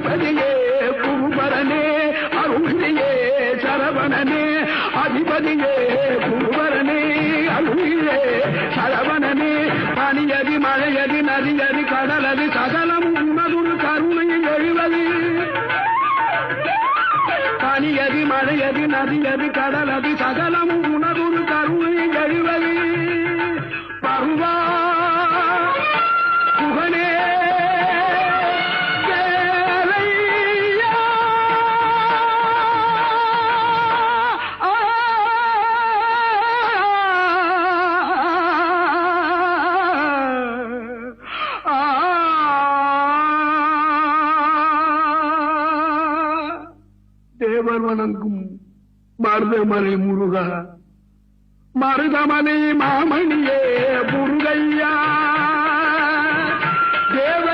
அதிபதியே குருபரனே அருளியே சரவணனே அதிபதியே குருபரனே அருளியே சரவணனே பனியதி மழையதி நதியதி கடலதி சகலம் உன்னதுரு கருணையில் எழுவது பனியதி மழையதி நதியதி கடலதி சகலம் உனதுரு கருணையில் எழுவது பருவா புகனே தேவர் வணங்கும் மருதமலை முருகா மருதமலை மாமணியே முருகையா தேவ